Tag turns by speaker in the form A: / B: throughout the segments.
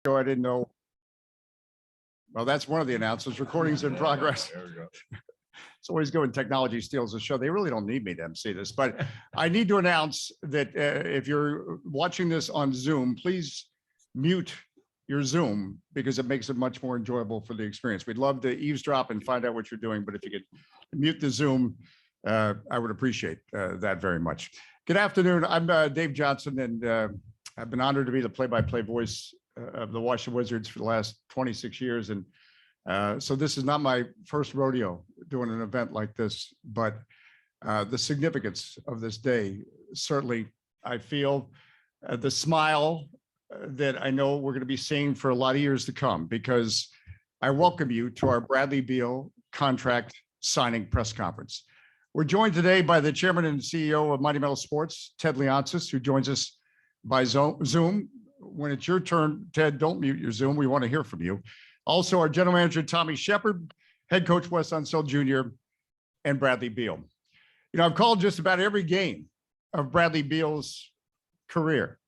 A: show. I didn't know. Well, that's one of the announcements. Recording's in progress.
B: There we go.
A: It's always good when technology steals the show. They really don't need me to MC this, but I need to announce that if you're watching this on Zoom, please mute your Zoom because it makes it much more enjoyable for the experience. We'd love to eavesdrop and find out what you're doing, but if you could mute the Zoom, I would appreciate that very much. Good afternoon. I'm Dave Johnson, and I've been honored to be the play-by-play voice of the Washington Wizards for the last 26 years. And so this is not my first rodeo doing an event like this, but the significance of this day, certainly I feel the smile that I know we're going to be seeing for a lot of years to come, because I welcome you to our Bradley Beal contract signing press conference. We're joined today by the chairman and CEO of Mighty Metal Sports, Ted Leonsis, who joins us by Zoom. When it's your turn, Ted, don't mute your Zoom. We want to hear from you. Also, our general manager, Tommy Sheppard, head coach, Wes Unseld Jr., and Bradley Beal. You know, I've called just about every game of Bradley Beal's career,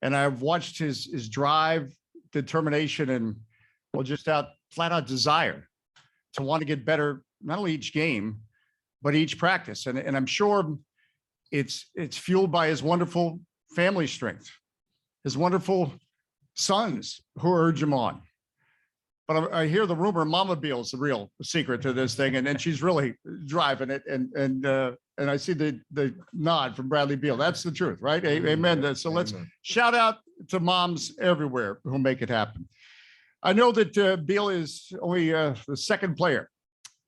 A: and I've watched his drive, determination, and well, just flat out desire to want to get better, not only each game, but each practice. And I'm sure it's fueled by his wonderful family strength, his wonderful sons who urge him on. But I hear the rumor Mama Beal's the real secret to this thing, and she's really driving it. And I see the nod from Bradley Beal. That's the truth, right? Amen. So let's shout out to moms everywhere who make it happen. I know that Beal is only the second player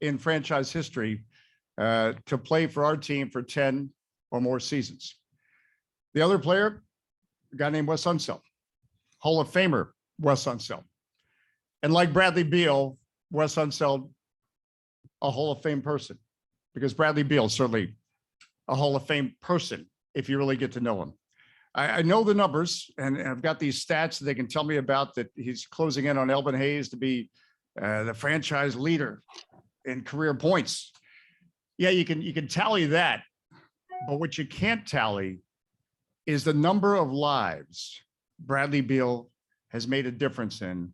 A: in franchise history to play for our team for 10 or more seasons. The other player, a guy named Wes Unseld, Hall of Famer Wes Unseld. And like Bradley Beal, Wes Unseld, a Hall of Fame person, because Bradley Beal is certainly a Hall of Fame person if you really get to know him. I know the numbers, and I've got these stats that they can tell me about, that he's closing in on Elvin Hayes to be the franchise leader in career points. Yeah, you can tally that, but what you can't tally is the number of lives Bradley Beal has made a difference in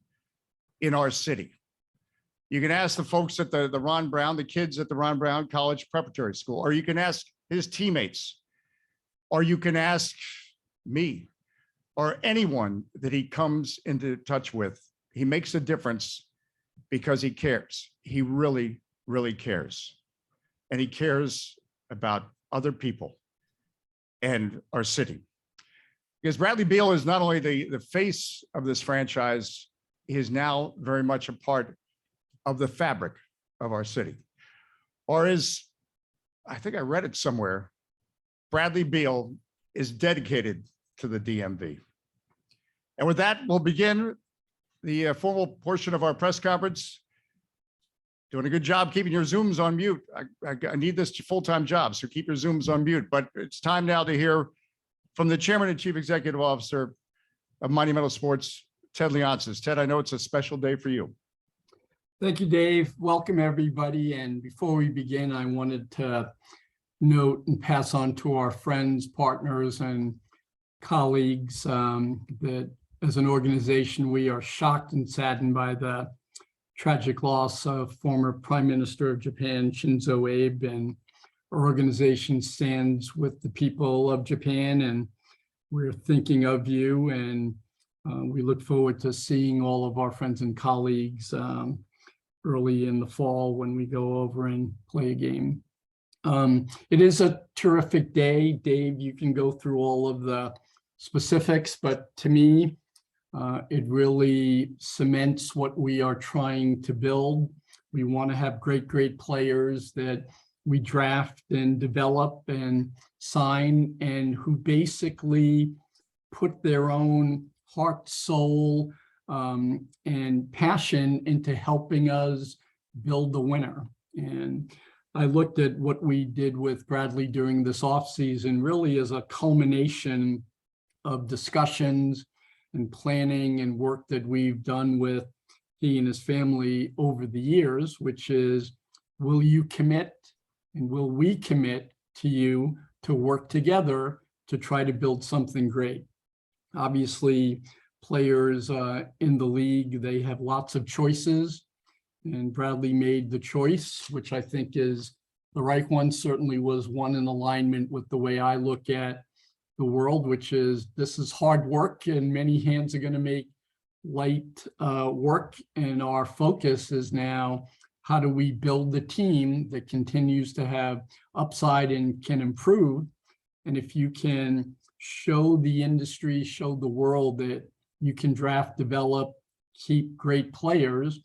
A: our city. You can ask the folks at the Ron Brown, the kids at the Ron Brown College Preparatory School, or you can ask his teammates, or you can ask me, or anyone that he comes into touch with. He makes a difference because he cares. He really, really cares. And he cares about other people and our city. Because Bradley Beal is not only the face of this franchise, he is now very much a part of the fabric of our city. Or as I think I read it somewhere, Bradley Beal is dedicated to the DMV. And with that, we'll begin the formal portion of our press conference. Doing a good job keeping your Zooms on mute. I need this full-time job, so keep your Zooms on mute. But it's time now to hear from the chairman and chief executive officer of Mighty Metal Sports, Ted Leonsis. Ted, I know it's a special day for you.
C: Thank you, Dave. Welcome, everybody. And before we begin, I wanted to note and pass on to our friends, partners, and colleagues that as an organization, we are shocked and saddened by the tragic loss of former Prime Minister of Japan, Shinzo Abe, and our organization stands with the people of Japan, and we're thinking of you, and we look forward to seeing all of our friends and colleagues early in the fall when we go over and play a game. It is a terrific day. Dave, you can go through all of the specifics, but to me, it really cements what we are trying to build. We want to have great players that we draft and develop and sign, and who basically put their own heart, soul, and passion into helping us build the winner. And I looked at what we did with Bradley during this offseason really as a culmination of discussions and planning and work that we've done with he and his family over the years, which is, will you commit and will we commit to you to work together to try to build something great? Obviously, players in the league. They have lots of choices, and Bradley made the choice, which I think is the right one. Certainly was one in alignment with the way I look at the world, which is this is hard work and many hands are going to make light work. And our focus is now, how do we build the team that continues to have upside and can improve? And if you can show the industry, show the world that you can draft, develop, keep great players,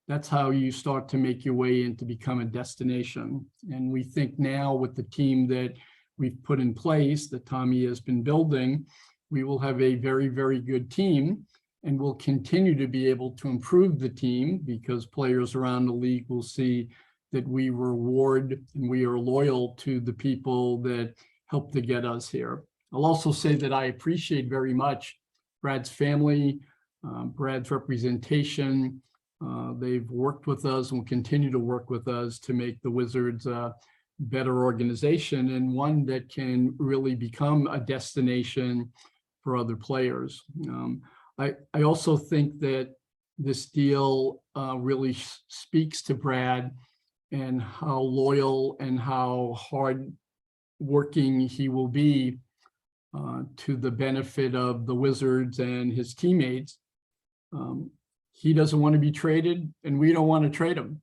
C: that's how you start to make your way into become a destination. And we think now with the team that we've put in place, that Tommy has been building, we will have a very, very good team, and we'll continue to be able to improve the team because players around the league will see that we reward and we are loyal to the people that help to get us here. I'll also say that I appreciate very much Brad's family, Brad's representation. They've worked with us and will continue to work with us to make the Wizards a better organization and one that can really become a destination for other players. I also think that this deal really speaks to Brad and how loyal and how hard working he will be to the benefit of the Wizards and his teammates. He doesn't want to be traded, and we don't want to trade him.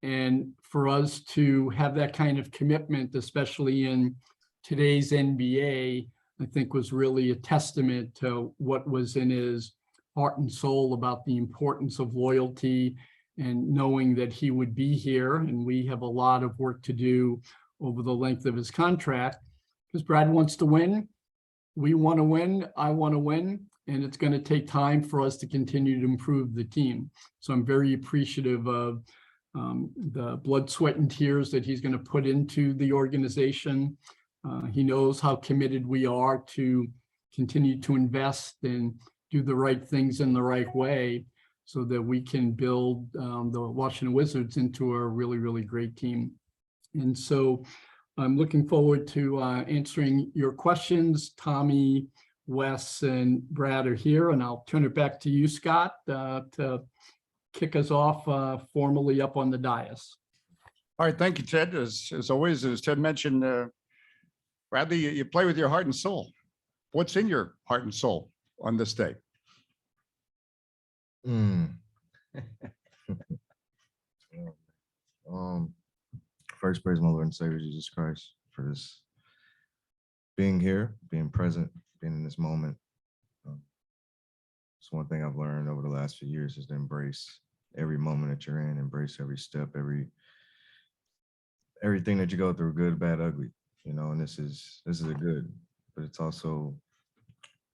C: And for us to have that kind of commitment, especially in today's NBA, I think was really a testament to what was in his heart and soul about the importance of loyalty and knowing that he would be here. And we have a lot of work to do over the length of his contract because Brad wants to win. We want to win. I want to win. And it's going to take time for us to continue to improve the team. So I'm very appreciative of the blood, sweat, and tears that he's going to put into the organization. He knows how committed we are to continue to invest and do the right things in the right way so that we can build the Washington Wizards into a really, really great team. And so I'm looking forward to answering your questions. Tommy, Wes, and Brad are here, and I'll turn it back to you, Scott, to kick us off formally up on the dais.
A: All right, thank you, Ted. As always, as Ted mentioned, Bradley, you play with your heart and soul. What's in your heart and soul on this day?
B: First, praise my Lord and Savior Jesus Christ for this being here, being present, being in this moment. It's one thing I've learned over the last few years is to embrace every moment that you're in, embrace every step, everything that you go through, good, bad, ugly, you know, and this is a good, but it's also,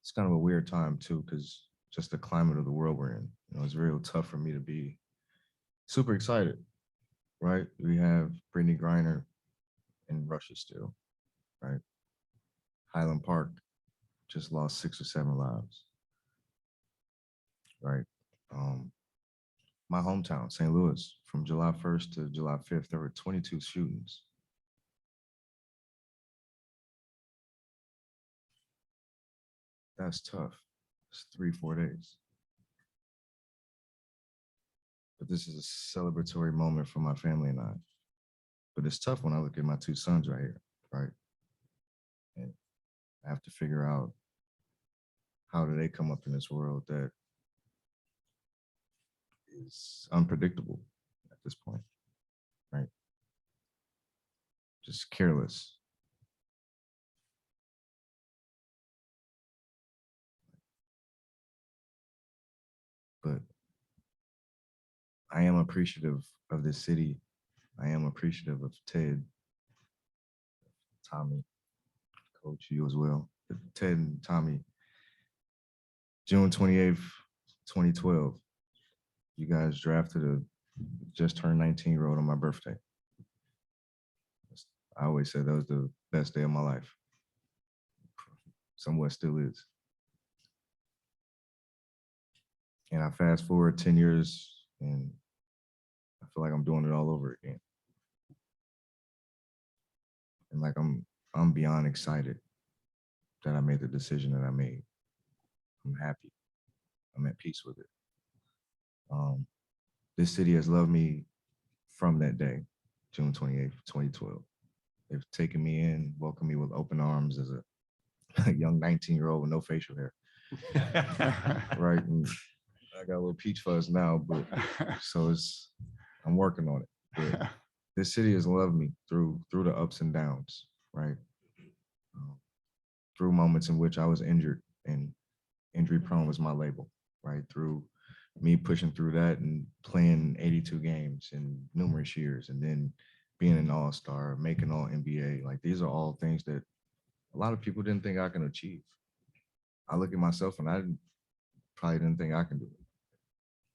B: it's kind of a weird time too, because just the climate of the world we're in, you know, it's real tough for me to be super excited, right? We have Brittany Griner in Russia still, right? Highland Park just lost 6 or 7 lives, right? My hometown, St. Louis, from July 1st to July 5th, there were 22 shootings. That's tough. It's 3-4 days. But this is a celebratory moment for my family and I. But it's tough when I look at my 2 sons right here, right? And I have to figure out how do they come up in this world that is unpredictable at this point, right? Just careless. But I am appreciative of this city. I am appreciative of Ted, Tommy, Coach, you as well. But Ted and Tommy, June 28th, 2012, you guys drafted a just turned 19-year-old on my birthday. I always said that was the best day of my life. Somewhat still is. And I fast forward 10 years and I feel like I'm doing it all over again. And like I'm beyond excited that I made the decision that I made. I'm happy. I'm at peace with it. This city has loved me from that day, June 28th, 2012. They've taken me in, welcomed me with open arms as a young 19-year-old with no facial hair. Right. And I got a little peach fuzz now, but so I'm working on it. But this city has loved me through the ups and downs, right? Through moments in which I was injured, and injury prone was my label, right? Through me pushing through that and playing 82 games in numerous years, and then being an all-star, making all NBA. Like, these are all things that a lot of people didn't think I can achieve. I look at myself and I probably didn't think I can do it,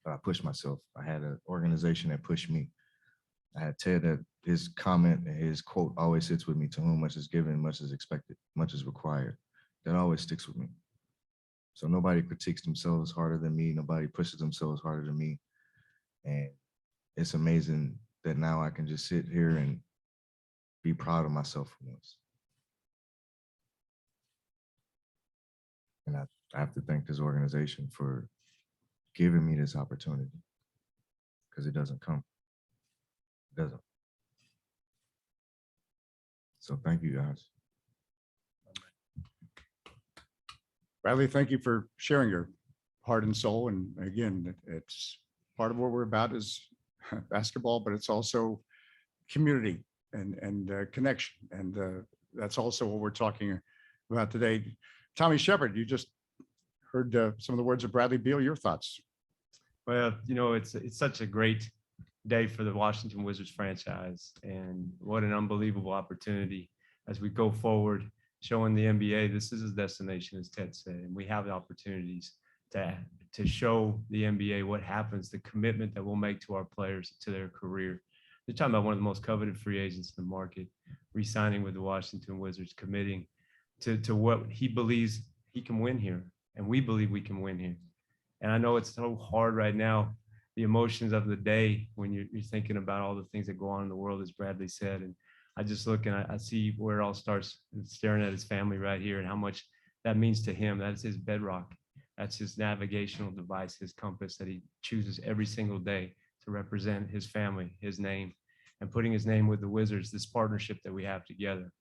B: but I pushed myself. I had an organization that pushed me. I had Ted, that his comment and his quote always sits with me: to whom much is given, much is expected, much is required. That always sticks with me. So nobody critiques themselves harder than me. Nobody pushes themselves harder than me. And it's amazing that now I can just sit here and be proud of myself for once. And I have to thank this organization for giving me this opportunity, because it doesn't come. It doesn't. So thank you, guys.
A: Bradley, thank you for sharing your heart and soul. And again, it's part of what we're about is basketball, but it's also community and connection. And that's also what we're talking about today. Tommy Sheppard, you just heard some of the words of Bradley Beal. Your thoughts?
D: Well, you know, it's such a great day for the Washington Wizards franchise, and what an unbelievable opportunity as we go forward, showing the NBA this is a destination, as Ted said, and we have the opportunities to show the NBA what happens, the commitment that we'll make to our players, to their career. You're talking about one of the most coveted free agents in the market, re-signing with the Washington Wizards, committing to what he believes he can win here, and we believe we can win here. And I know it's so hard right now, the emotions of the day when you're thinking about all the things that go on in the world, as Bradley said. And I just look and I see where it all starts, staring at his family right here and how much that means to him. That's his bedrock. That's his navigational device, his compass that he chooses every single day to represent his family, his name, and putting his name with the Wizards, this partnership that we have together.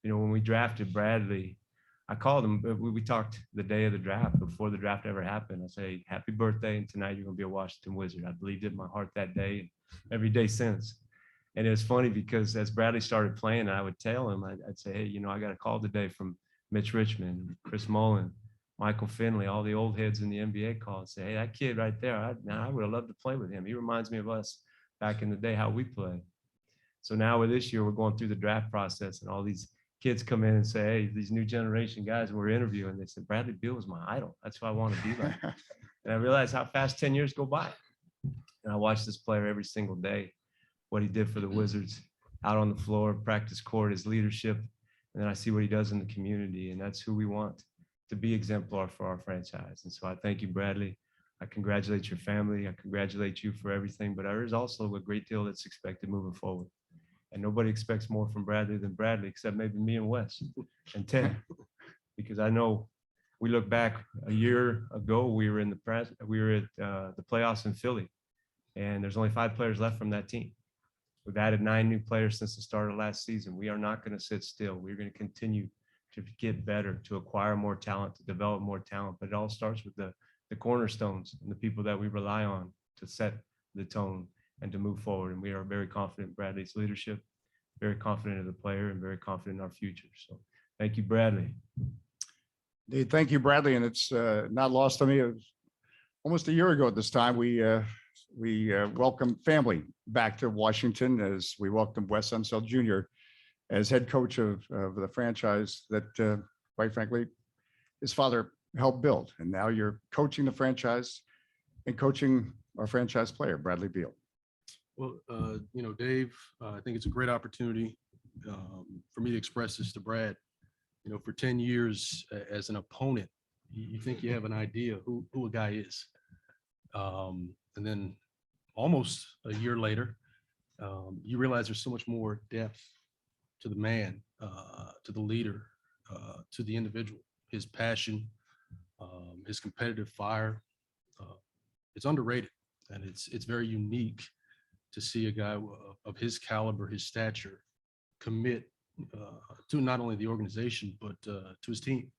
D: You know, when we drafted Bradley, I called him, we talked the day of the draft, before the draft ever happened. I say, happy birthday, and tonight you're gonna be a Washington Wizard. I believed it in my heart that day, and every day since. And it was funny because as Bradley started playing, I would tell him, I'd say, hey, you know, I got a call today from Mitch Richmond, Chris Mullin, Michael Finley, all the old heads in the NBA call and say, hey, that kid right there, I would have loved to play with him. He reminds me of us back in the day, how we played. So now with this year, we're going through the draft process, and all these kids come in and say, hey, these new generation guys we're interviewing, they said, Bradley Beal was my idol. That's who I want to be like. And I realized how fast 10 years go by. And I watch this player every single day, what he did for the Wizards out on the floor, practice court, his leadership. And then I see what he does in the community. And that's who we want to be exemplar for our franchise. And so I thank you, Bradley. I congratulate your family. I congratulate you for everything. But there is also a great deal that's expected moving forward. And nobody expects more from Bradley than Bradley, except maybe me and Wes and Ted, because I know we look back a year ago, we were at the playoffs in Philly, and there's only 5 players left from that team. We've added 9 new players since the start of last season. We are not going to sit still. We're going to continue to get better, to acquire more talent, to develop more talent. But it all starts with the cornerstones and the people that we rely on to set the tone and to move forward. And we are very confident in Bradley's leadership, very confident in the player, and very confident in our future. So thank you, Bradley.
A: Indeed, thank you, Bradley. And it's not lost on me. It was almost a year ago at this time, we welcomed family back to Washington as we welcomed Wes Unseld Jr. as head coach of the franchise that, quite frankly, his father helped build. And now you're coaching the franchise and coaching our franchise player, Bradley Beal.
E: Well, you know, Dave, I think it's a great opportunity for me to express this to Brad. You know, for 10 years as an opponent, you think you have an idea who a guy is. And then almost a year later, you realize there's so much more depth to the man, to the leader, to the individual, his passion, his competitive fire, it's underrated, and it's very unique to see a guy of his caliber, his stature, commit to not only the organization but to his team.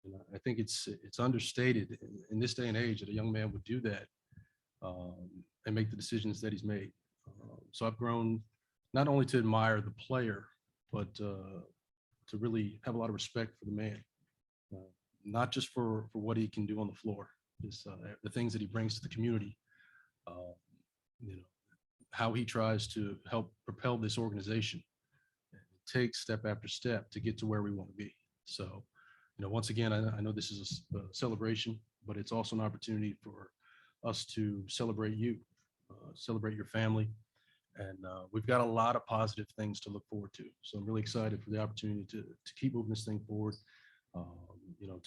E: And I think it's understated in this day and age that a young man would do that and make the decisions that he's made. So I've grown not only to admire the player, but to really have a lot of respect for the man, not just for what he can do on the floor, just the things that he brings to the community, how he tries to help propel this organization, take step after step to get to where we want to be. So, once again, I know this is a celebration, but it's also an opportunity for us to celebrate you, celebrate your family. And we've got a lot of positive things to look forward to. So I'm really excited for the opportunity to keep moving this thing forward.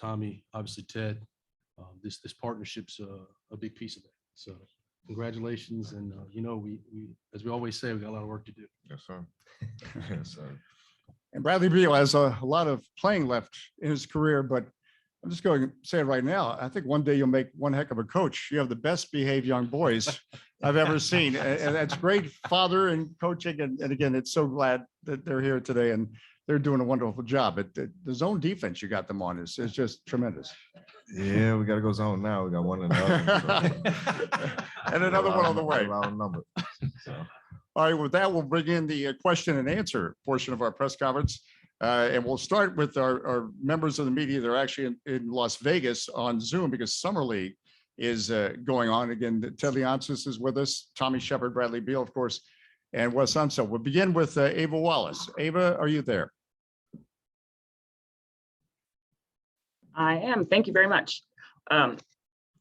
E: Tommy, obviously Ted, this partnership's a big piece of that. So congratulations. And we as we always say, we got a lot of work to do.
B: Yes, sir. Yes, sir.
A: And Bradley Beal has a lot of playing left in his career, but I'm just going to say it right now. I think one day you'll make one heck of a coach. You have the best behaved young boys I've ever seen. And that's great father and coaching. And again, it's so glad that they're here today and they're doing a wonderful job. But the zone defense you got them on is just tremendous.
B: Yeah, we got to go zone now. We got one in the other.
A: And another one on the way.
B: Number. So.
A: All right, with that, we'll bring in the question and answer portion of our press conference. And we'll start with our members of the media. They're actually in Las Vegas on Zoom because Summer League is going on. Again, Ted Leonsis is with us, Tommy Sheppard, Bradley Beal, of course, and Wes Unseld. We'll begin with Ava Wallace. Ava, are you there?
F: I am. Thank you very much.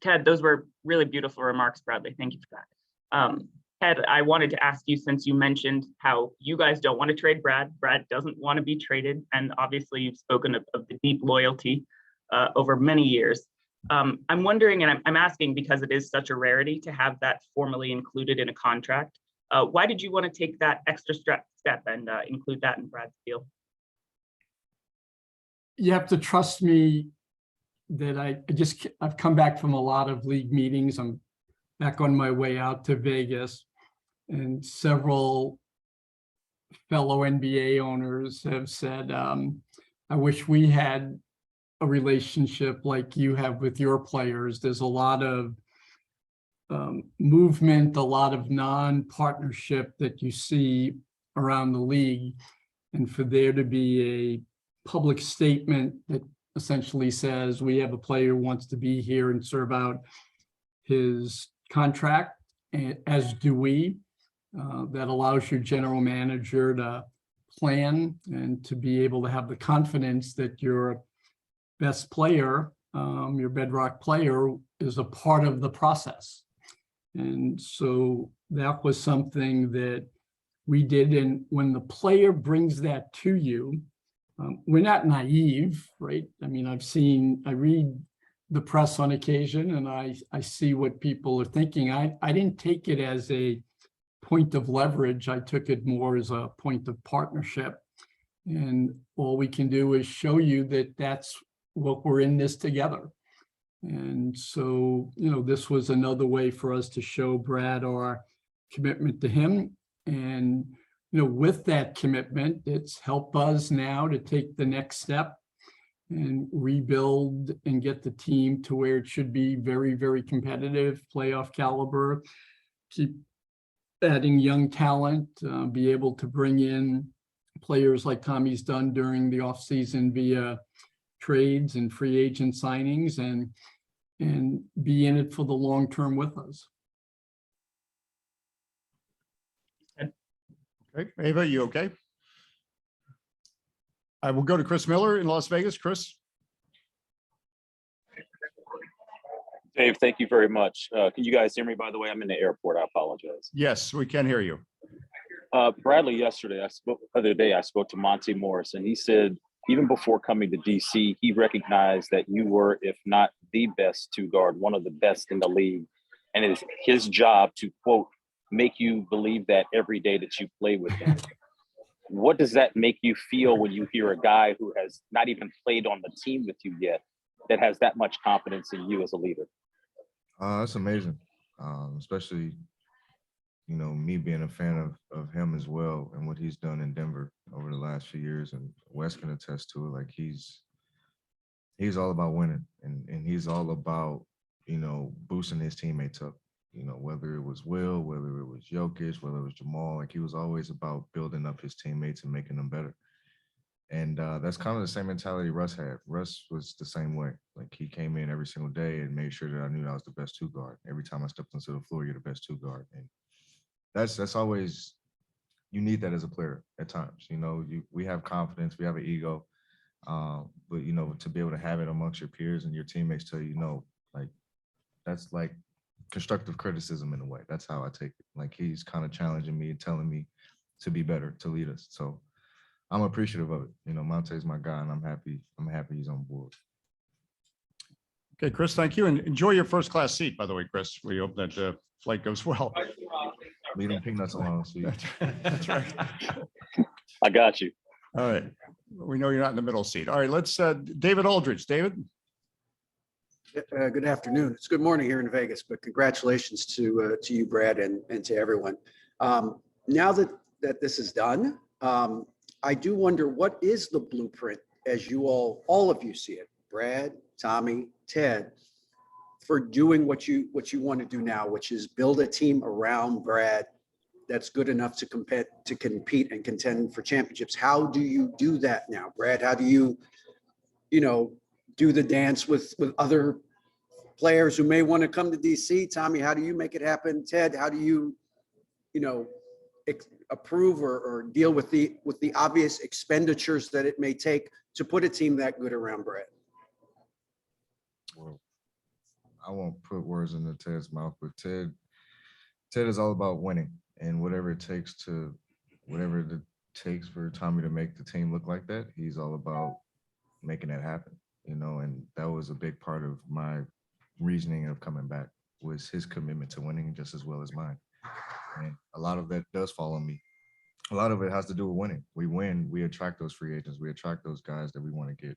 F: Ted, those were really beautiful remarks, Bradley. Thank you for that. Ted, I wanted to ask you, since you mentioned how you guys don't want to trade Brad doesn't want to be traded, and obviously you've spoken of the deep loyalty over many years. I'm wondering, and I'm asking because it is such a rarity to have that formally included in a contract. Why did you want to take that extra step and include that in Brad's deal?
C: You have to trust me that I've come back from a lot of league meetings. I'm back on my way out to Vegas, and several fellow NBA owners have said, I wish we had a relationship like you have with your players. There's a lot of movement, a lot of non-partnership that you see around the league. And for there to be a public statement that essentially says, we have a player who wants to be here and serve out his contract, as do we, that allows your general manager to plan and to be able to have the confidence that your best player, your bedrock player, is a part of the process. And so that was something that we did. And when the player brings that to you, we're not naive, right? I mean, I read the press on occasion and I see what people are thinking. I didn't take it as a point of leverage. I took it more as a point of partnership. And all we can do is show you that that's what we're in this together. And so, this was another way for us to show Brad our commitment to him. And, with that commitment, it's helped us now to take the next step and rebuild and get the team to where it should be, very, very competitive, playoff caliber, keep adding young talent, be able to bring in players like Tommy's done during the offseason via trades and free agent signings, and be in it for the long term with us.
A: Okay, Ava, you okay? I will go to Chris Miller in Las Vegas. Chris?
G: Dave, thank you very much. Can you guys hear me, by the way? I'm in the airport. I apologize.
A: Yes, we can hear you.
G: Bradley, yesterday, the other day, I spoke to Monty Morris, and he said, even before coming to DC, he recognized that you were, if not the best to guard, one of the best in the league. And it is his job to, quote, make you believe that every day that you play with him. What does that make you feel when you hear a guy who has not even played on the team with you yet that has that much confidence in you as a leader?
B: That's amazing. Especially, you know, me being a fan of him as well and what he's done in Denver over the last few years. And Wes can attest to it. Like he's all about winning and he's all about, you know, boosting his teammates up. You know, whether it was Will, whether it was Jokic, whether it was Jamal, like he was always about building up his teammates and making them better. And that's kind of the same mentality Russ had. Russ was the same way. Like he came in every single day and made sure that I knew I was the best two guard. Every time I stepped onto the floor, you're the best two guard. And that's always, you need that as a player at times. You know, we have confidence, we have an ego, but you know, to be able to have it amongst your peers and your teammates tell you, no, like that's like constructive criticism in a way. That's how I take it. Like he's kind of challenging me and telling me to be better, to lead us. So I'm appreciative of it. You know, Monte's my guy, and I'm happy he's on board.
A: Okay, Chris, thank you. And enjoy your first class seat, by the way, Chris. We hope that flight goes well.
B: Leave them peanuts alone. So
A: That's right.
G: I got you.
A: All right. We know you're not in the middle seat. All right, let's, David Aldridge. David?
H: Good afternoon. It's good morning here in Vegas, but congratulations to you, Brad, and to everyone. Now that this is done, I do wonder, what is the blueprint as you all of you see it, Brad, Tommy, Ted, for doing what you want to do now, which is build a team around Brad that's good enough to compete and contend for championships. How do you do that now, Brad? How do you do the dance with other players who may want to come to DC? Tommy, how do you make it happen? Ted, how do you approve or deal with the obvious expenditures that it may take to put a team that good around Brad?
B: Well, I won't put words into Ted's mouth, but Ted is all about winning and whatever it takes for Tommy to make the team look like that. He's all about making that happen, you know, and that was a big part of my reasoning of coming back, was his commitment to winning just as well as mine. And a lot of that does fall on me. A lot of it has to do with winning. We win, we attract those free agents, we attract those guys that we want to get.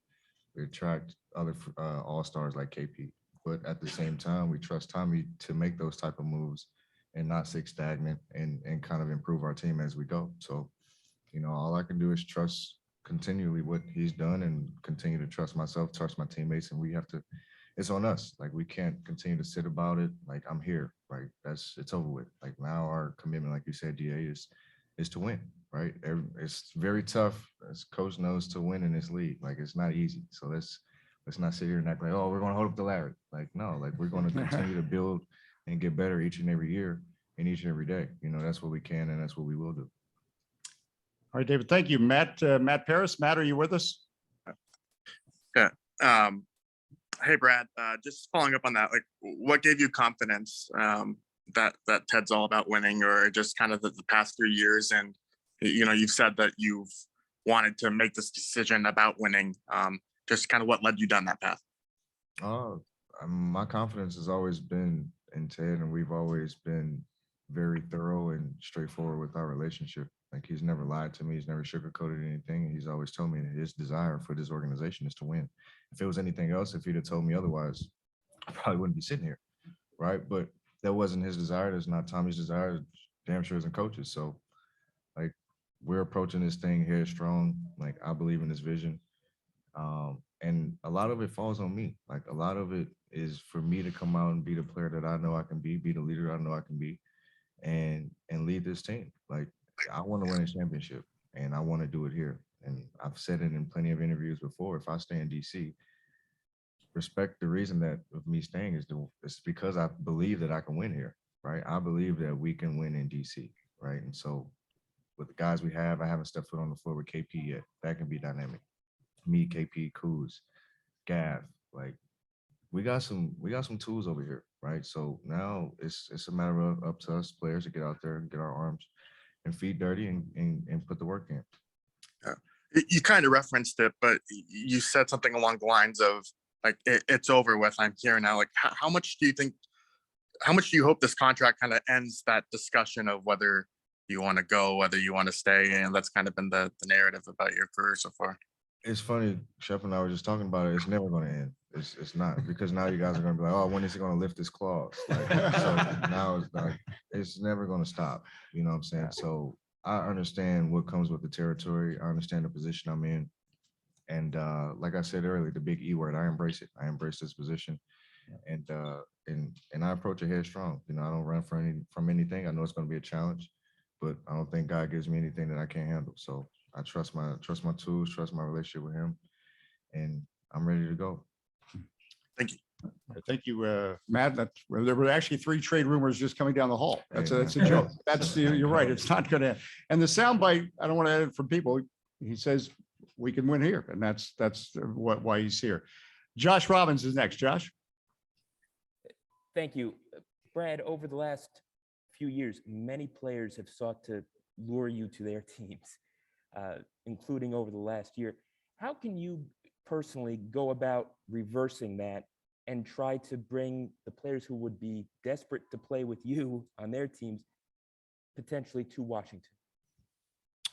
B: We attract other all-stars like KP. But at the same time, we trust Tommy to make those type of moves and not sit stagnant and kind of improve our team as we go. So, you know, all I can do is trust continually what he's done and continue to trust myself, trust my teammates, and we have to, it's on us. Like, we can't continue to sit about it. Like, I'm here, right? It's over with. Like, now our commitment, like you said, DA, is to win, right? It's very tough, as coach knows, to win in this league. Like, it's not easy. So let's not sit here and act like, oh, we're going to hold up the ladder. Like, no, like, we're going to continue to build and get better each and every year and each and every day. You know, that's what we can and that's what we will do.
A: All right, David, thank you. Matt Paris. Matt, are you with us?
I: Yeah. Hey, Brad, just following up on that, like, what gave you confidence that Ted's all about winning, or just kind of the past 3 years? And, you know, you've said that you've wanted to make this decision about winning. Just kind of what led you down that path?
B: My confidence has always been in Ted, and we've always been very thorough and straightforward with our relationship. Like, he's never lied to me. He's never sugarcoated anything. And he's always told me that his desire for this organization is to win. If it was anything else, if he'd have told me otherwise, I probably wouldn't be sitting here, right? But that wasn't his desire. That's not Tommy's desire. Damn sure isn't coaches. So, like, we're approaching this thing here strong. Like, I believe in this vision. And a lot of it falls on me. Like, a lot of it is for me to come out and be the player that I know I can be the leader I know I can be, and lead this team. Like, I want to win a championship, and I want to do it here. And I've said it in plenty of interviews before. If I stay in DC, respect the reason that of me staying is because I believe that I can win here, right? I believe that we can win in DC, right? And so with the guys we have, I haven't stepped foot on the floor with KP yet. That can be dynamic. Me, KP, Kuz, Gav, like, we got some tools over here, right? So now it's a matter of up to us players to get out there and get our arms and feet dirty and put the work in.
I: You kind of referenced it, but you said something along the lines of, like, it's over with, I'm here now. Like, how much do you hope this contract kind of ends that discussion of whether you want to go, whether you want to stay? And that's kind of been the narrative about your career so far.
B: It's funny, Sheppard and I were just talking about it. It's never going to end. It's not, because now you guys are gonna be like, oh, when is he gonna lift his claws? Like, so now it's like, it's never gonna stop. You know what I'm saying? So I understand what comes with the territory. I understand the position I'm in. And like I said earlier, the big E word, I embrace it. I embrace this position. And I approach it headstrong. You know, I don't run from anything. I know it's gonna be a challenge, but I don't think God gives me anything that I can't handle. So I trust my tools, trust my relationship with him, and I'm ready to go.
A: Thank you, Matt. There were actually 3 trade rumors just coming down the hall. That's
B: Hey,
A: a
B: man.
A: joke. You're right. It's not gonna, and the soundbite, I don't want to add it from people. He says we can win here, and that's why he's here. Josh Robbins is next. Josh.
J: Thank you. Brad, over the last few years, many players have sought to lure you to their teams, including over the last year. How can you personally go about reversing that and try to bring the players who would be desperate to play with you on their teams potentially to Washington?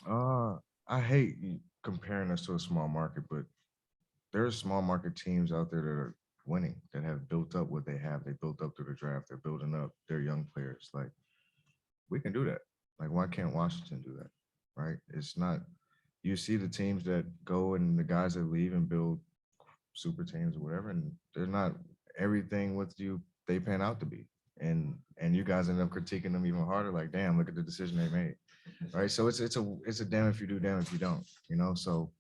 B: I hate comparing us to a small market, but there's small market teams out there that are winning, that have built up what they have. They built up through the draft. They're building up their young players. Like, we can do that. Like, why can't Washington do that? Right? It's not, you see the teams that go and the guys that leave and build super teams or whatever, and they're not everything what they pan out to be. And you guys end up critiquing them even harder, like, damn, look at the decision they made. Right. So it's a damn if you do, damn if you don't, you know. So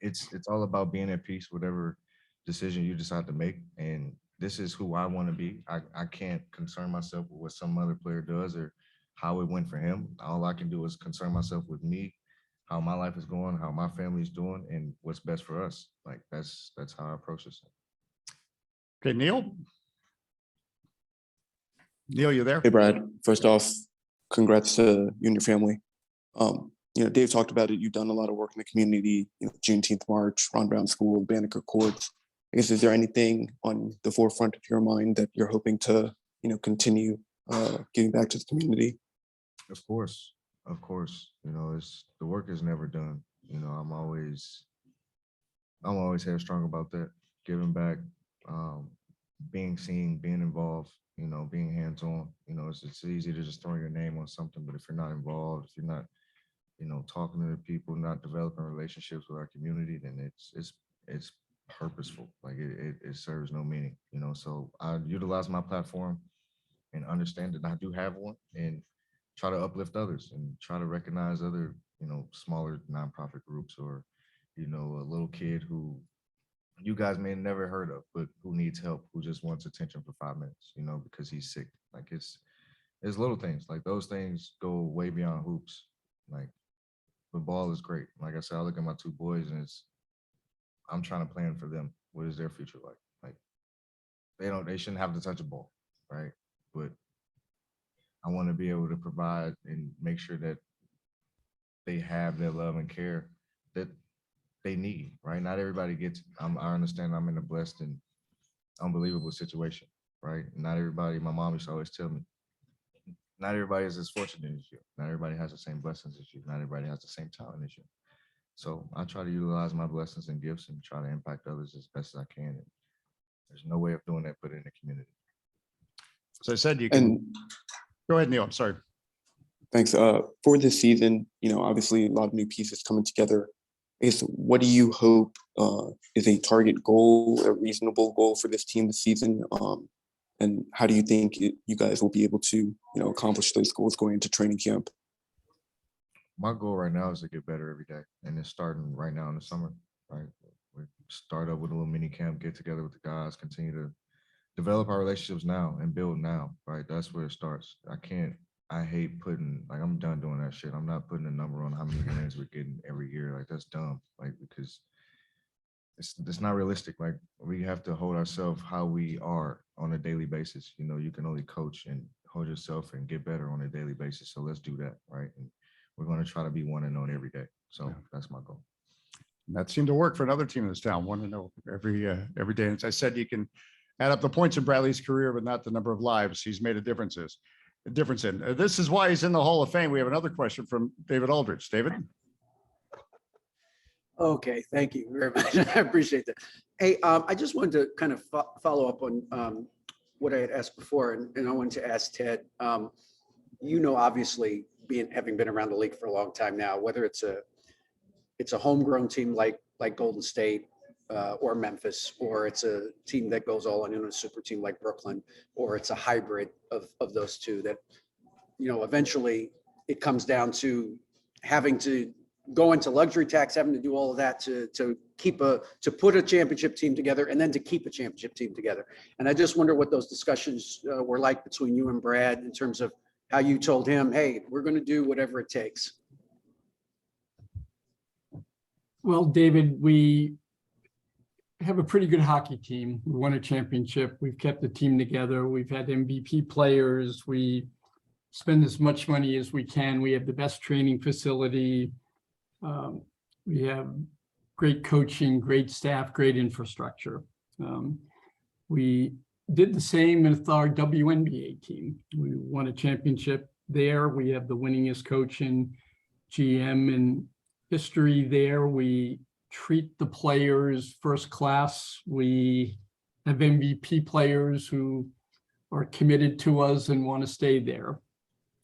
B: it's all about being at peace, whatever decision you decide to make. And this is who I want to be. I can't concern myself with what some other player does or how it went for him. All I can do is concern myself with me, how my life is going, how my family is doing, and what's best for us. Like, that's how I approach this.
A: Okay, Neil. Neil, you there?
K: Hey, Brad. First off, congrats to you and your family. Dave talked about it. You've done a lot of work in the community, Juneteenth March, Ron Brown School, Banneker Courts. I guess, is there anything on the forefront of your mind that you're hoping to, continue giving back to the community?
B: Of course. It's the work is never done. I'm always headstrong about that, giving back, being seen, being involved, being hands-on. It's easy to just throw your name on something, but if you're not involved, if you're not, talking to the people, not developing relationships with our community, then it's purposeful. Like, it serves no meaning, So I utilize my platform and understand that I do have one, and try to uplift others and try to recognize other, smaller nonprofit groups, or, a little kid who you guys may have never heard of, but who needs help, who just wants attention for 5 minutes, because he's sick. Like, it's little things, like those things go way beyond hoops. Like, the ball is great. Like I said, I look at my 2 boys, and I'm trying to plan for them. What is their future like? Like, they shouldn't have to touch a ball, right? But I want to be able to provide and make sure that they have their love and care that they need, right? Not everybody gets, I understand I'm in a blessed and unbelievable situation, right? Not everybody, my mom used to always tell me, not everybody is as fortunate as you. Not everybody has the same blessings as you. Not everybody has the same talent as you. So I try to utilize my blessings and gifts and try to impact others as best as I can. And there's no way of doing that but in the community.
A: As I said, you can. Go ahead, Neil. I'm sorry.
K: Thanks. For this season, obviously a lot of new pieces coming together. I guess, what do you hope is a target goal, a reasonable goal for this team this season? And how do you think you guys will be able to, accomplish those goals going into training camp?
B: My goal right now is to get better every day, and it's starting right now in the summer. Right, we start up with a little mini camp, get together with the guys, continue to develop our relationships now and build now. Right, that's where it starts. I hate putting, like, I'm done doing that shit. I'm not putting a number on how many wins we're getting every year. Like, that's dumb. Like, because it's not realistic. Like, we have to hold ourselves how we are on a daily basis. You can only coach and hold yourself and get better on a daily basis. So let's do that, right? And we're going to try to be 1-0 every day. So that's my goal.
A: And that seemed to work for another team in this town, 1-0 every day. And as I said, you can add up the points in Bradley's career, but not the number of lives he's made a difference in. This is why he's in the Hall of Fame. We have another question from David Aldridge. David?
H: Okay, thank you very much. I appreciate that. Hey, I just wanted to kind of follow up on what I had asked before, and I wanted to ask Ted. Obviously, having been around the league for a long time now, whether it's a homegrown team like Golden State or Memphis, or it's a team that goes all in a super team like Brooklyn, or it's a hybrid of those two. That eventually it comes down to having to go into luxury tax, having to do all of that to put a championship team together and then to keep a championship team together. And I just wonder what those discussions were like between you and Brad in terms of how you told him, hey, we're going to do whatever it takes.
C: Well, David, we have a pretty good hockey team. We won a championship. We've kept the team together. We've had MVP players. We spend as much money as we can. We have the best training facility. We have great coaching, great staff, great infrastructure. We did the same with our WNBA team. We won a championship there. We have the winningest coach in GM in history there. We treat the players first class. We have MVP players who are committed to us and want to stay there.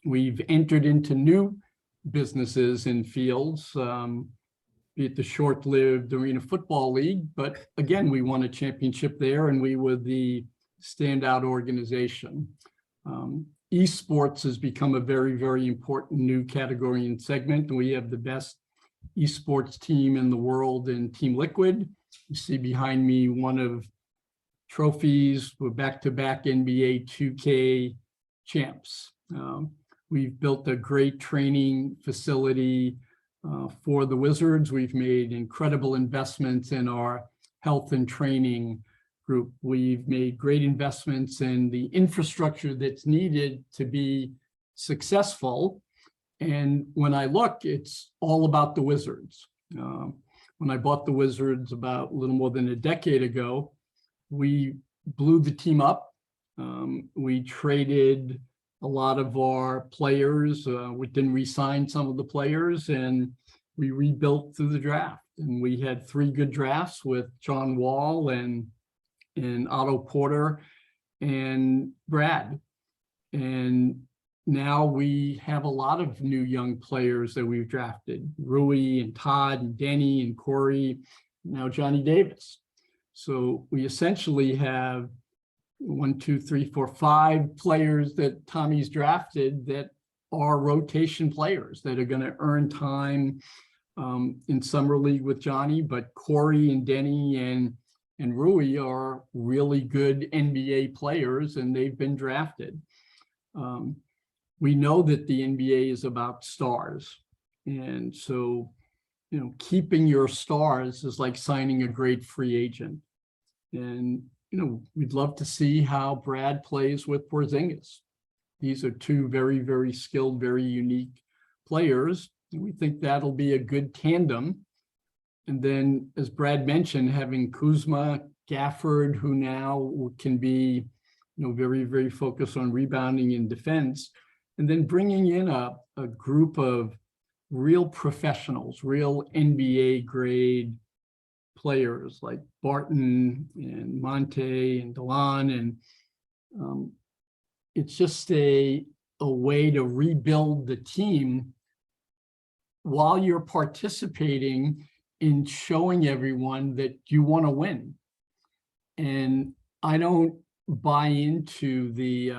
C: We've entered into new businesses and fields, be it the short-lived Arena Football League, but again, we won a championship there and we were the standout organization. Esports has become a very, very important new category and segment, and we have the best esports team in the world in Team Liquid. You see behind me one of trophies. We're back-to-back NBA 2K champs. We've built a great training facility for the Wizards. We've made incredible investments in our health and training group. We've made great investments in the infrastructure that's needed to be successful. And when I look, it's all about the Wizards. When I bought the Wizards about a little more than a decade ago, we blew the team up. We traded a lot of our players. We didn't re-sign some of the players, and we rebuilt through the draft. And we had 3 good drafts with John Wall and Otto Porter and Brad. And now we have a lot of new young players that we've drafted: Rui and Todd and Denny and Corey, now Johnny Davis. So we essentially have 5 players that Tommy's drafted that are rotation players that are going to earn time in summer league with Johnny. But Corey and Denny and Rui are really good NBA players, and they've been drafted. We know that the NBA is about stars. And so, keeping your stars is like signing a great free agent. And we'd love to see how Brad plays with Porzingis. These are 2 very, very skilled, very unique players. And we think that'll be a good tandem. And then, as Brad mentioned, having Kuzma, Gafford, who now can be, very, very focused on rebounding and defense, and then bringing in a group of real professionals, real NBA grade players like Barton and Monte and Delon. And it's just a way to rebuild the team while you're participating in showing everyone that you want to win. And I don't buy into the,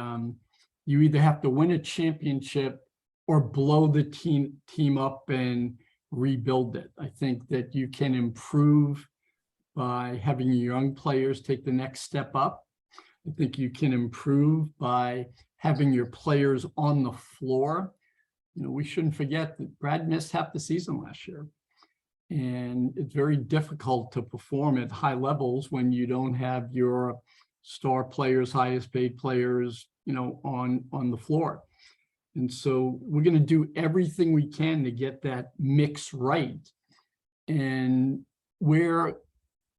C: you either have to win a championship or blow the team up and rebuild it. I think that you can improve by having your young players take the next step up. I think you can improve by having your players on the floor. We shouldn't forget that Brad missed half the season last year. And it's very difficult to perform at high levels when you don't have your star players, highest paid players, on the floor. And so we're going to do everything we can to get that mix right. And we're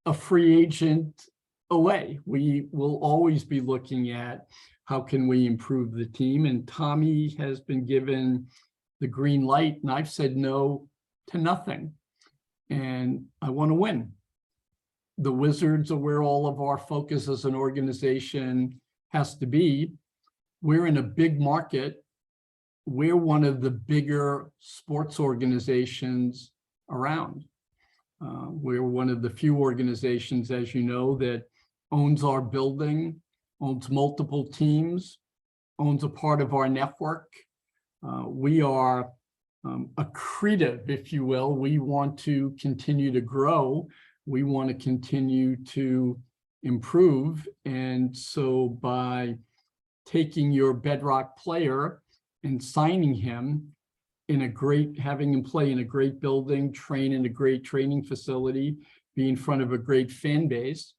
C: a free agent away. We will always be looking at how can we improve the team. And Tommy has been given the green light, and I've said no to nothing. And I want to win. the Wizards are where all of our focus as an organization has to be. We're in a big market. We're one of the bigger sports organizations around. We're one of the few organizations, as you know, that owns our building, owns multiple teams, owns a part of our network. We are accretive, if you will. We want to continue to grow. We want to continue to improve. And so by taking your bedrock player and signing him in a great, having him play in a great building, train in a great training facility, be in front of a great fan base.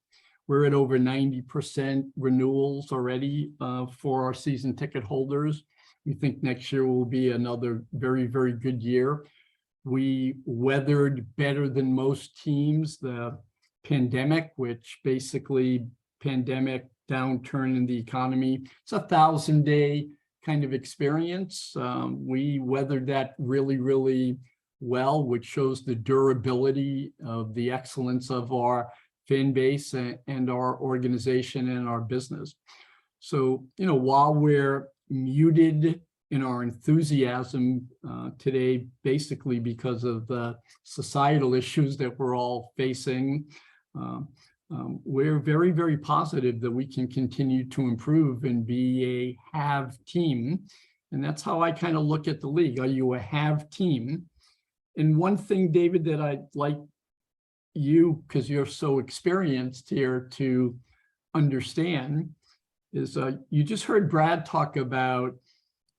C: We're at over 90% renewals already for our season ticket holders. We think next year will be another very, very good year. We weathered better than most teams the pandemic, which basically pandemic downturn in the economy. It's a 1,000-day kind of experience. We weathered that really, really well, which shows the durability of the excellence of our fan base and our organization and our business. So, you know, while we're muted in our enthusiasm today, basically because of the societal issues that we're all facing, we're very, very positive that we can continue to improve and be a have team. And that's how I kind of look at the league. Are you a have team? And one thing, David, that I'd like you, because you're so experienced here, to understand is you just heard Brad talk about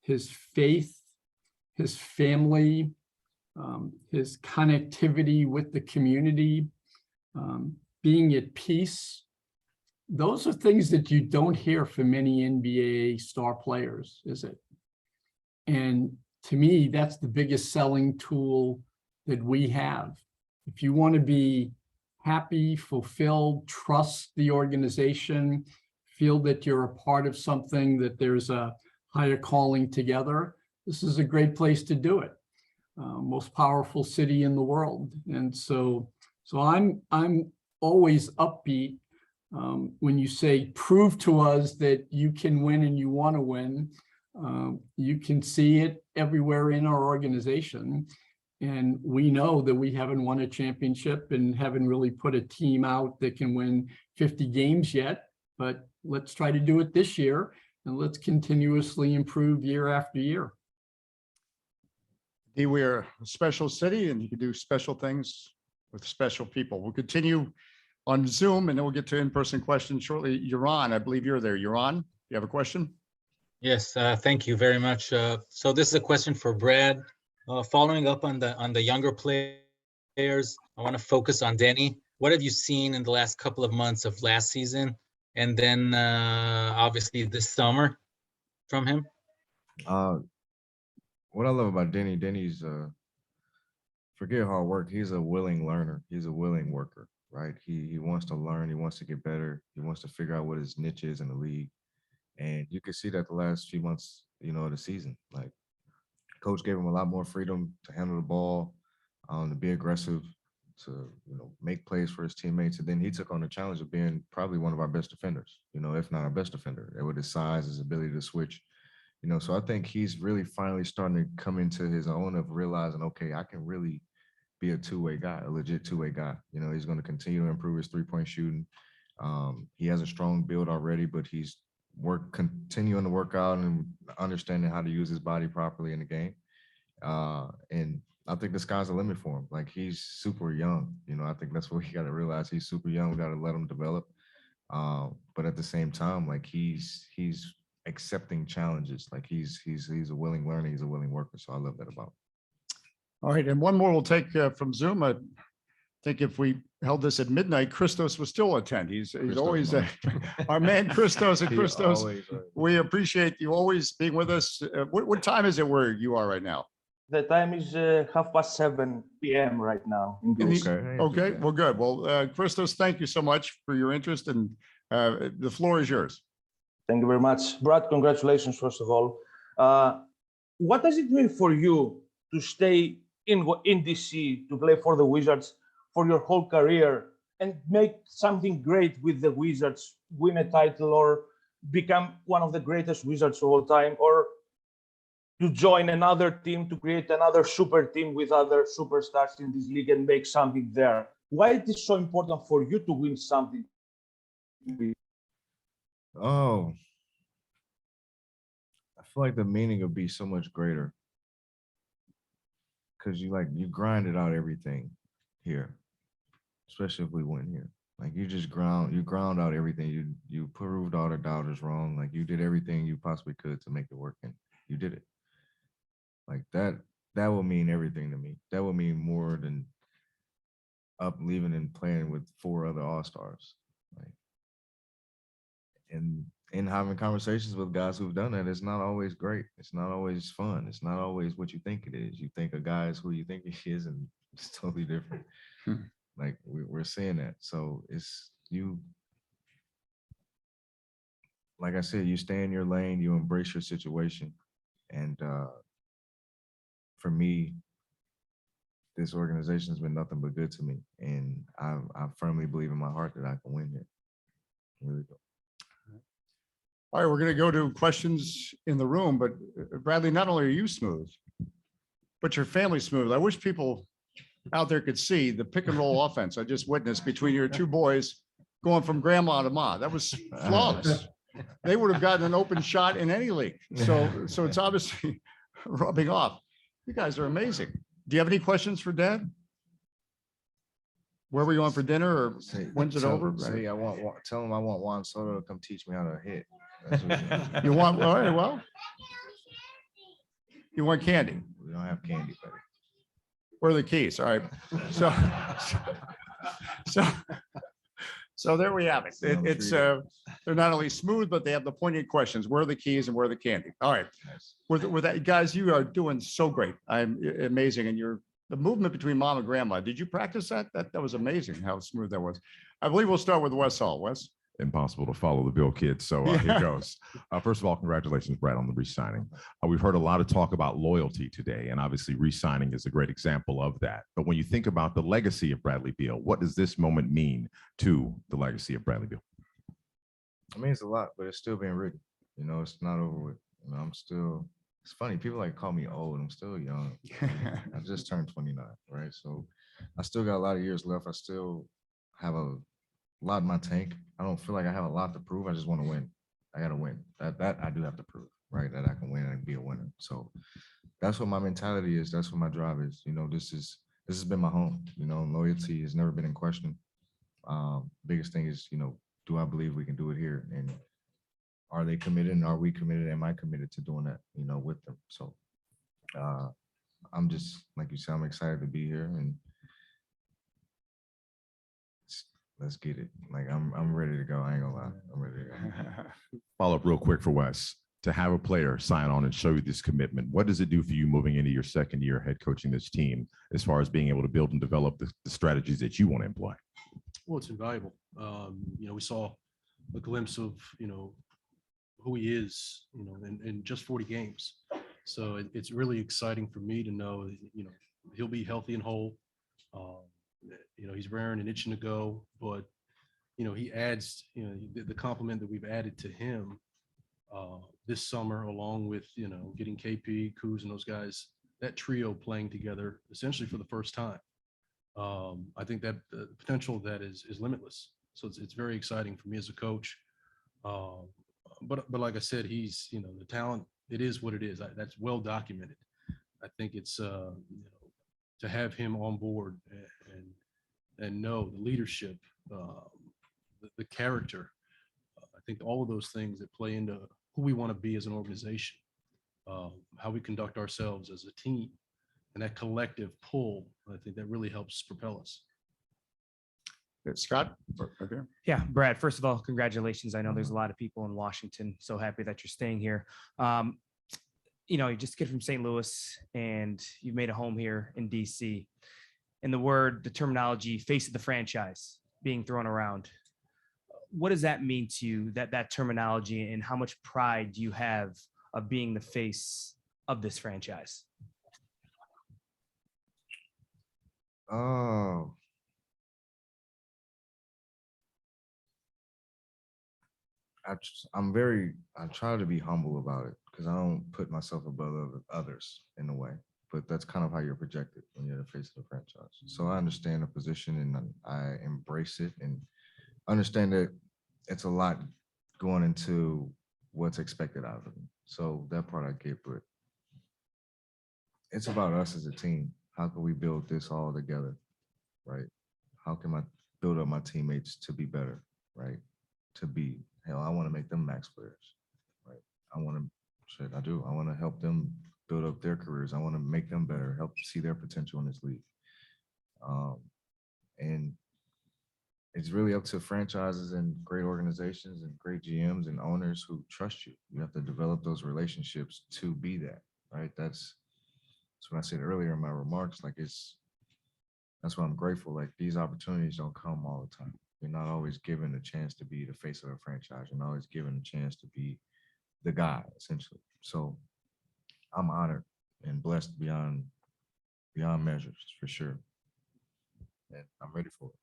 C: his faith, his family, his connectivity with the community, being at peace. Those are things that you don't hear from many NBA star players, is it? And to me, that's the biggest selling tool that we have. If you want to be happy, fulfilled, trust the organization, feel that you're a part of something, that there's a higher calling together, this is a great place to do it. Most powerful city in the world. And so I'm always upbeat when you say, prove to us that you can win and you want to win. You can see it everywhere in our organization. And we know that we haven't won a championship and haven't really put a team out that can win 50 games yet, but let's try to do it this year and let's continuously improve year after year.
A: We're a special city and you can do special things with special people. We'll continue on Zoom and then we'll get to in-person questions shortly. Yaron, I believe you're there. Yaron, you have a question?
L: Yes, thank you very much. So this is a question for Brad. Following up on the younger players, I want to focus on Denny. What have you seen in the last couple of months of last season, and then obviously this summer from him?
B: What I love about Denny's forget hard work. He's a willing learner. He's a willing worker, right? He wants to learn. He wants to get better. He wants to figure out what his niche is in the league, and you can see that the last few months, you know, of the season, like. Coach gave him a lot more freedom to handle the ball, to be aggressive, to make plays for his teammates. And then he took on the challenge of being probably one of our best defenders, if not our best defender, with his size, his ability to switch. So I think he's really finally starting to come into his own of realizing, okay, I can really be a two-way guy, a legit two-way guy. He's going to continue to improve his three-point shooting. He has a strong build already, but he's continuing to work out and understanding how to use his body properly in the game. And I think the sky's the limit for him. Like, he's super young. I think that's what we got to realize. He's super young. We got to let him develop. But at the same time, like, he's accepting challenges. Like, he's a willing learner. He's a willing worker. So I love that about him.
A: All right. And one more we'll take from Zoom. I think if we held this at midnight, Christos would still attend. He's always our man, Christos. And Christos, we appreciate you always being with us. What time is it where you are right now?
M: The time is 7:30 p.m. right now.
A: Okay, well, good. Well, Christos, thank you so much for your interest, and the floor is yours.
M: Thank you very much. Brad, congratulations, first of all. What does it mean for you to stay in DC, to play for the Wizards for your whole career, and make something great with the Wizards, win a title, or become one of the greatest Wizards of all time, or to join another team to create another super team with other superstars in this league and make something there? Why it is so important for you to win something?
B: Oh, I feel like the meaning would be so much greater because you grinded out everything here, especially if we win here. Like you ground out everything. You proved all the doubters wrong. Like you did everything you possibly could to make it work, and you did it. Like that will mean everything to me. That will mean more than leaving and playing with 4 other all-stars. Like, and having conversations with guys who've done that, it's not always great. It's not always fun. It's not always what you think it is. You think a guy is who you think he is, and it's totally different. Like we're seeing that. So it's you, like I said, you stay in your lane, you embrace your situation. And for me, this organization has been nothing but good to me. And I firmly believe in my heart that I can win here. I really do.
A: All right, we're going to go to questions in the room, but Bradley, not only are you smooth, but your family's smooth. I wish people out there could see the pick and roll offense I just witnessed between your 2 boys going from grandma to ma. That was flawless. They would have gotten an open shot in any league. So it's obviously rubbing off. You guys are amazing. Do you have any questions for Dad? Where are we going for dinner, or when's it over?
B: Say tell him I want Juan Soto to come teach me how to hit.
A: You want, all right, well, you want candy?
B: We don't have candy, buddy.
A: Where are the keys? All right. So there we have it. It's they're not only smooth, but they have the poignant questions. Where are the keys and where are the candy? All right. With that, guys, you are doing so great. I'm amazing. And the movement between mom and grandma, did you practice that? That was amazing how smooth that was. I believe we'll start with Wes Hall. Wes?
N: Impossible to follow the Bill kids. So here goes. First of all, congratulations, Brad, on the re-signing. We've heard a lot of talk about loyalty today, and obviously re-signing is a great example of that. But when you think about the legacy of Bradley Beal, what does this moment mean to the legacy of Bradley Beal?
B: It means a lot, but it's still being written. You know, it's not over with. You know, it's funny. People call me old. I'm still young. I just turned 29, right? So I still got a lot of years left. I still have a lot in my tank. I don't feel like I have a lot to prove. I just want to win. I got to win. That I do have to prove, right? That I can win and be a winner. So that's what my mentality is. That's what my drive is. You know, this has been my home. You know, loyalty has never been in question. Biggest thing is, you know, do I believe we can do it here? And are they committed? And are we committed? Am I committed to doing that, you know, with them? So I'm just, like you said, I'm excited to be here, and let's get it. Like I'm ready to go. I ain't gonna lie. I'm ready to go.
N: Follow up real quick for Wes. To have a player sign on and show you this commitment, what does it do for you moving into your second year head coaching this team, as far as being able to build and develop the strategies that you want to employ?
E: Well, it's invaluable. You know, we saw a glimpse of, you know, who he is, you know, in just 40 games. So it's really exciting for me to know, you know, he'll be healthy and whole. You know, he's raring and itching to go, but, you know, he adds, you know, the compliment that we've added to him this summer, along with, you know, getting KP, Kuz, and those guys, that trio playing together essentially for the first time. I think that the potential of that is limitless. So it's very exciting for me as a coach. But like I said, he's, you know, the talent, it is what it is. That's well documented. I think it's, you know, to have him on board and know the leadership, the character. I think all of those things that play into who we want to be as an organization, how we conduct ourselves as a team, and that collective pull, I think that really helps propel us.
A: Scott? Right there.
O: Yeah, Brad, first of all, congratulations. I know there's a lot of people in Washington. So happy that you're staying here. You know, you just get from St. Louis and you've made a home here in DC. And the terminology, face of the franchise being thrown around. What does that mean to you, that terminology, and how much pride do you have of being the face of this franchise?
B: Oh, I try to be humble about it because I don't put myself above others in a way, but that's kind of how you're projected when you're the face of the franchise. So I understand the position and I embrace it and understand that it's a lot going into what's expected out of me. So that part I get, but it's about us as a team. How can we build this all together, right? How can I build up my teammates to be better, right? Hell, I want to make them max players, right? I want to help them build up their careers. I want to make them better, help see their potential in this league. And it's really up to franchises and great organizations and great GMs and owners who trust you. You have to develop those relationships to be that, right? That's what I said earlier in my remarks. Like that's why I'm grateful. Like these opportunities don't come all the time. You're not always given a chance to be the face of a franchise. You're not always given a chance to be the guy, essentially. So I'm honored and blessed beyond measures, for sure. And I'm ready for it.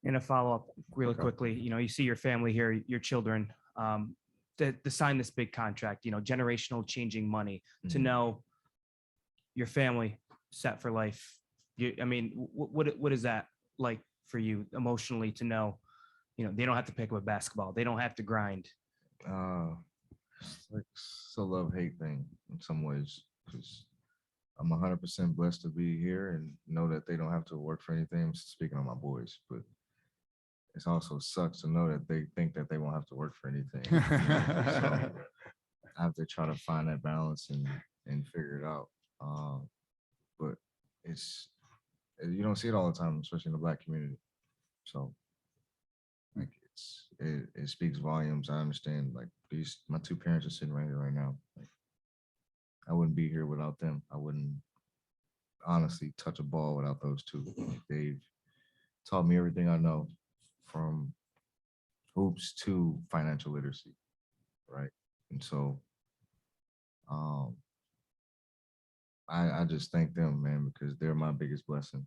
O: And a follow-up really quickly, you see your family here, your children, to sign this big contract, generational changing money, to know your family set for life. What is that like for you emotionally to know, they don't have to pick up a basketball. They don't have to grind.
B: It's like a love-hate thing in some ways, because I'm 100% blessed to be here and know that they don't have to work for anything. I'm speaking of my boys, but it also sucks to know that they think that they won't have to work for anything. So I have to try to find that balance and figure it out. But you don't see it all the time, especially in the Black community. So like it speaks volumes. I understand, like my two parents are sitting right here right now. Like I wouldn't be here without them. I wouldn't honestly touch a ball without those two. Like, they've taught me everything I know, from hoops to financial literacy, right? And so I just thank them, man, because they're my biggest blessing.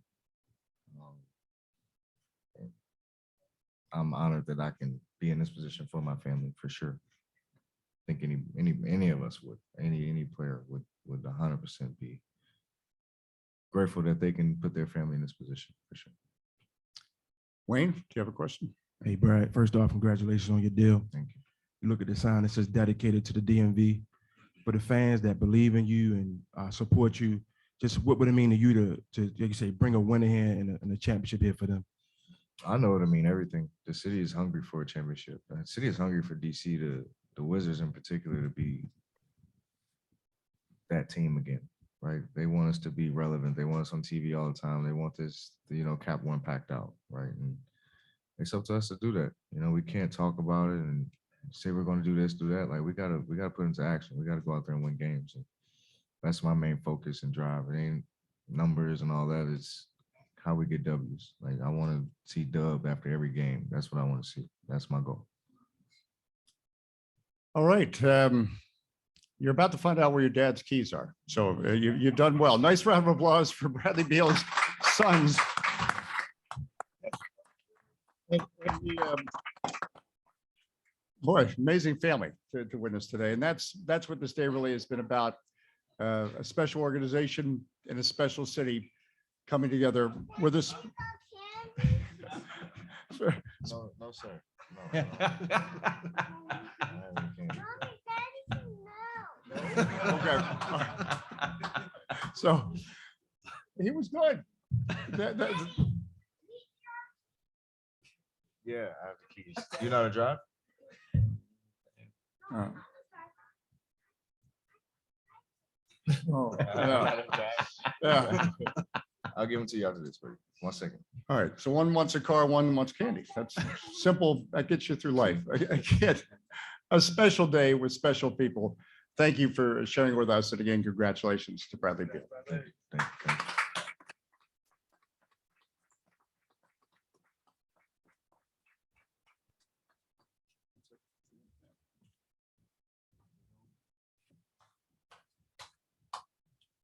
B: And I'm honored that I can be in this position for my family, for sure. I think any of us would, any player would 100% be grateful that they can put their family in this position, for sure.
A: Wayne, do you have a question?
P: Hey, Brad, first off, congratulations on your deal.
B: Thank you.
P: You look at the sign that says dedicated to the DMV. For the fans that believe in you and support you, just what would it mean to you to like you say, bring a winner here and a championship here for them?
B: I know what I mean, everything. The city is hungry for a championship. The city is hungry for DC, the Wizards in particular, to be that team again, right? They want us to be relevant. They want us on TV all the time. They want this, Cap One packed out, right? And it's up to us to do that. We can't talk about it and say we're going to do this, do that. Like we gotta put into action. We gotta go out there and win games. And that's my main focus and drive. It ain't numbers and all that. It's how we get W's. Like I want to see dub after every game. That's what I want to see. That's my goal.
A: All right. You're about to find out where your dad's keys are. So you've done well. Nice round of applause for Bradley Beal's sons. And boy, amazing family to witness today. And that's what this day really has been about. A special organization in a special city coming together with us.
B: No, sir. No.
A: Okay. So he was good.
B: Yeah, I have the keys. You know how to drive?
A: Oh, yeah. Yeah.
B: I'll give them to you after this, buddy. 1 second.
A: All right. So one wants a car, one wants candy. That's simple. That gets you through life. I get a special day with special people. Thank you for sharing with us. And again, congratulations to Bradley Beal.
B: Thank you.